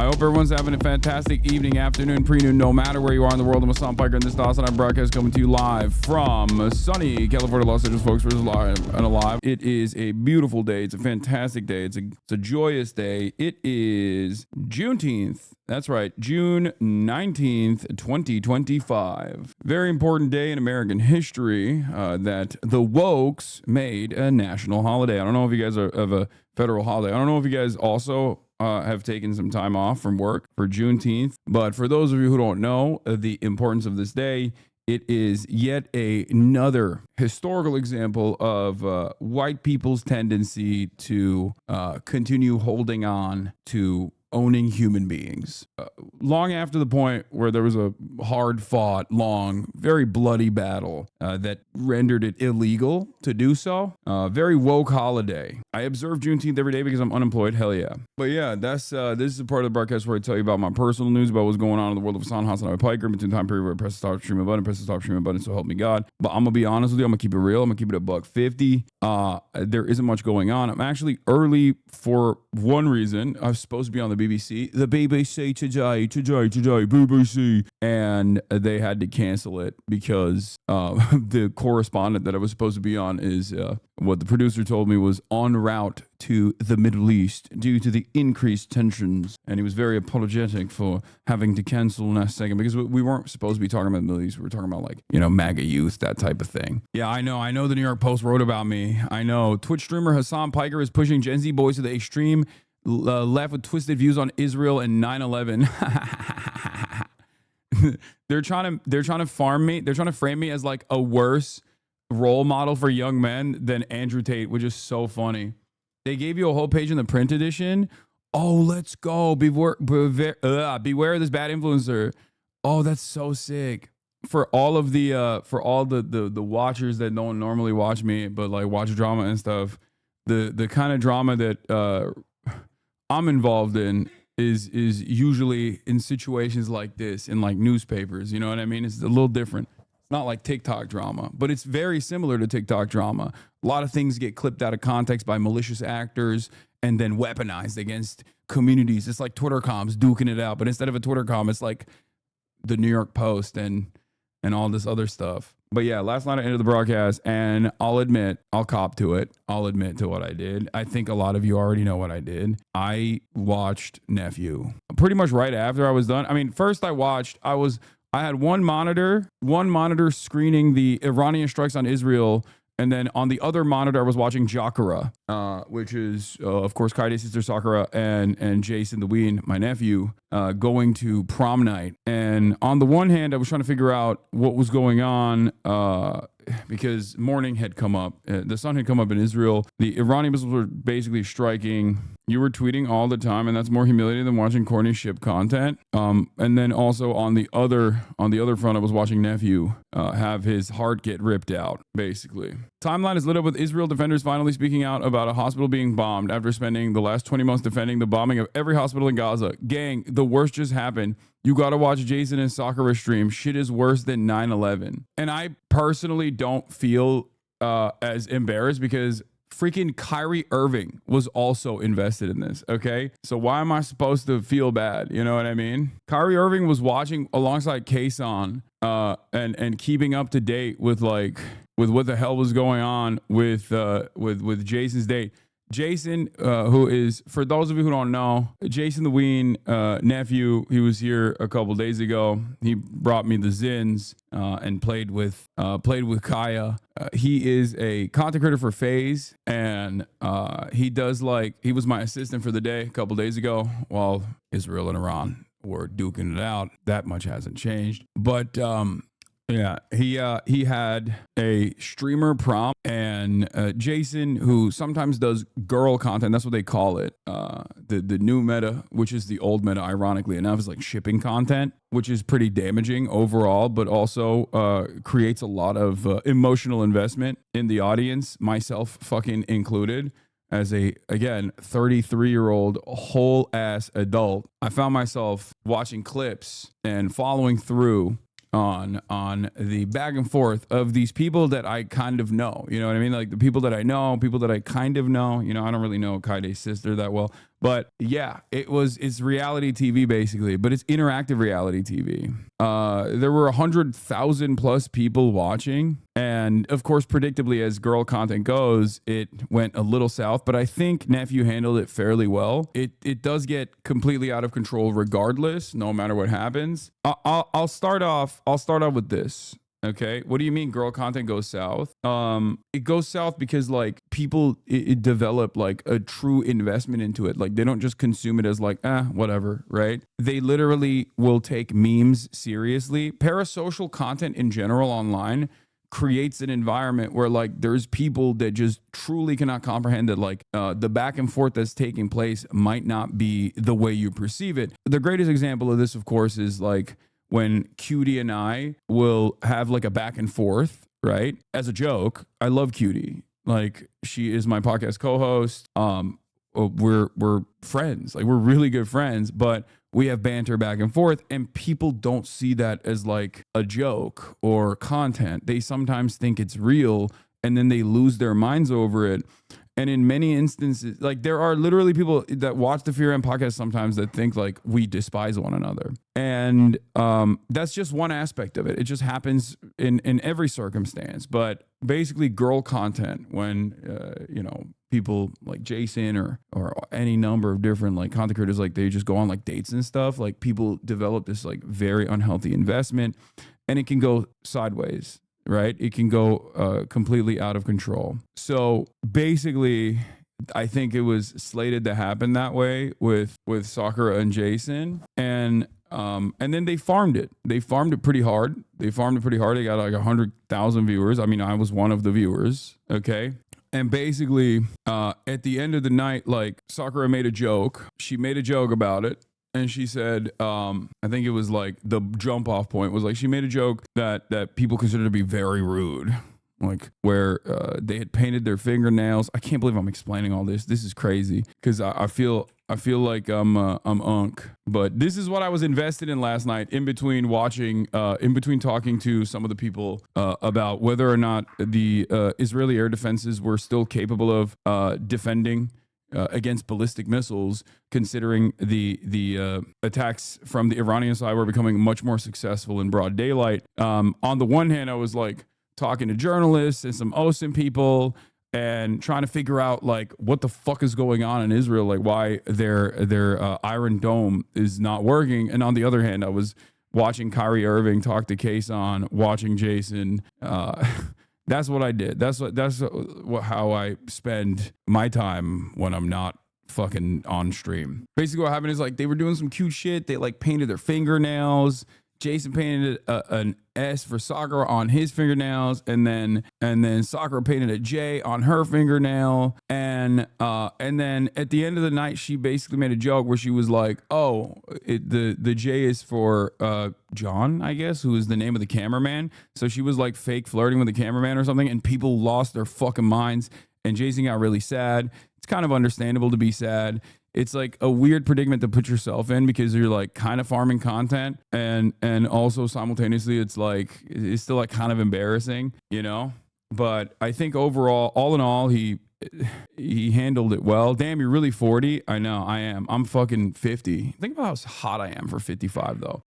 hope everyone's having a fantastic evening, afternoon, pre-noon, no matter where you are in the world. I'm Hasan Piker, and this is the Hasanabi broadcast coming to you live from sunny California, Los Angeles, folks. We're live and alive. It is a beautiful day. It's a fantastic day. It's a joyous day. It is Juneteenth. That's right, June 19th, 2025. Very important day in American history that the wokes made a national holiday. I don't know if you guys are of a federal holiday. I don't know if you guys also have taken some time off from work for Juneteenth. But for those of you who don't know the importance of this day, it is yet another historical example of white people's tendency to continue holding on to owning human beings. Long after the point where there was a hard-fought, long, very bloody battle that rendered it illegal to do so. Very woke holiday. I observe Juneteenth every day because I'm unemployed. Hell yeah. But yeah, that's this is a part of the broadcast where I tell you about my personal news, about what's going on in the world of Hasanabi Piker between the time period where I press the stop streaming button, so help me God. But I'm gonna be honest with you, I'm gonna keep it real. I'm gonna keep it a $1.50. There isn't much going on. I'm actually early for one reason. I was supposed to be on the BBC today, BBC, and they had to cancel it because the correspondent that I was supposed to be on is what the producer told me was en route to the Middle East due to the increased tensions, and he was very apologetic for having to cancel last second because we weren't supposed to be talking about the Middle East. We were talking about, like, you know, MAGA youth, that type of thing. Yeah, I know the New York Post wrote about me. I know. Twitch streamer Hasan Piker is pushing Gen Z boys to the extreme left with twisted views on Israel and 9/11. They're trying to farm me. They're trying to frame me as like a worse role model for young men than Andrew Tate, which is so funny. They gave you a whole page in the print edition. Oh, let's go. Beware of this bad influencer. Oh, that's so sick. For all of the the watchers that don't normally watch me, but like watch drama and stuff, the kind of drama that I'm involved in is usually in situations like this, in like newspapers. You know what I mean? It's a little different. It's not like TikTok drama, but it's very similar to TikTok drama. A lot of things get clipped out of context by malicious actors and then weaponized against communities. It's like Twitter comms duking it out, but instead of a Twitter comm, it's like the New York Post and all this other stuff. But yeah, last night I ended the broadcast, and I'll cop to it. I'll admit to what I did. I think a lot of you already know what I did. I watched Nephew pretty much right after I was done. I mean, first I had one monitor screening the Iranian strikes on Israel, and then on the other monitor I was watching Sakura, which is of course Kaide's sister Sakura and JasonTheWeen, my nephew, going to prom night. And on the one hand, I was trying to figure out what was going on because morning had come up. The sun had come up in Israel. The Iranian missiles were basically striking. You were tweeting all the time, and that's more humiliating than watching corny ship content. And then also on the other front, I was watching Nephew have his heart get ripped out, basically. Timeline is lit up with Israel defenders finally speaking out about a hospital being bombed after spending the last 20 months defending the bombing of every hospital in Gaza. Gang, the worst just happened. You got to watch Jason and Sakura stream. Shit is worse than 9/11. And I personally don't feel as embarrassed because freaking Kyrie Irving was also invested in this, okay? So why am I supposed to feel bad? You know what I mean? Kyrie Irving was watching alongside Hasan and keeping up to date with what the hell was going on with Jason's date. Jason, who is, for those of you who don't know, JasonTheWeen nephew, he was here a couple days ago. He brought me the Zins and played with Kaya. He is a content creator for FaZe, and he was my assistant for the day a couple days ago while Israel and Iran were duking it out. That much hasn't changed, but yeah, he had a streamer prom, and Jason, who sometimes does girl content, that's what they call it. The new meta, which is the old meta, ironically enough, is like shipping content, which is pretty damaging overall, but also creates a lot of emotional investment in the audience, myself fucking included. As a, again, 33-year-old whole ass adult, I found myself watching clips and following through on the back and forth of these people that I kind of know. You know what I mean? Like the people that I know, people that I kind of know. You know, I don't really know Kaide's sister that well, But yeah, it's reality TV basically, but it's interactive reality TV. There were 100,000 plus people watching. And of course, predictably, as girl content goes, it went a little south, but I think Nephew handled it fairly well. It does get completely out of control regardless, no matter what happens. I'll start off with this. Okay, what do you mean girl content goes south? It goes south because like people it develop like a true investment into it. Like they don't just consume it as like whatever, right? They literally will take memes seriously. Parasocial content in general online creates an environment where like there's people that just truly cannot comprehend that like the back and forth that's taking place might not be the way you perceive it. The greatest example of this, of course, is like when QT and I will have like a back and forth, right? As a joke, I love QT. Like she is my podcast co-host. We're friends. Like we're really good friends, but we have banter back and forth, and people don't see that as like a joke or content. They sometimes think it's real, and then they lose their minds over it. And in many instances, like there are literally people that watch the Fear and podcast sometimes that think like we despise one another. And that's just one aspect of it. It just happens in every circumstance. But basically girl content, when, people like Jason or any number of different like content creators, like they just go on like dates and stuff, like people develop this like very unhealthy investment, and it can go sideways. Right? It can go completely out of control. So basically, I think it was slated to happen that way with Sakura and Jason. And then they farmed it. They farmed it pretty hard. They got like 100,000 viewers. I mean, I was one of the viewers. Okay. And basically, at the end of the night, like Sakura made a joke. She made a joke about it. And she said, I think it was like the jump off point was like she made a joke that people consider to be very rude, like where they had painted their fingernails. I can't believe I'm explaining all this. This is crazy because I feel like I'm unk. But this is what I was invested in last night in between talking to some of the people about whether or not the Israeli air defenses were still capable of defending against ballistic missiles, considering the attacks from the Iranian side were becoming much more successful in broad daylight. On the one hand, I was like talking to journalists and some OSINT people and trying to figure out like what the fuck is going on in Israel, like why their Iron Dome is not working. And on the other hand, I was watching Kyrie Irving talk to Hasan, watching Jason. That's what I did. That's how I spend my time when I'm not fucking on stream. Basically what happened is like they were doing some cute shit. They like painted their fingernails. Jason painted an S for Sakura on his fingernails, and then Sakura painted a J on her fingernail, and then at the end of the night, she basically made a joke where she was like, "Oh, the J is for John, I guess, who is the name of the cameraman." So she was like fake flirting with the cameraman or something, and people lost their fucking minds, and Jason got really sad. It's kind of understandable to be sad. It's like a weird predicament to put yourself in because you're like kind of farming content and also simultaneously it's still like kind of embarrassing, But I think overall, all in all, he handled it well. Damn, you're really 40. I know I am. I'm fucking 50. Think about how hot I am for 55 though.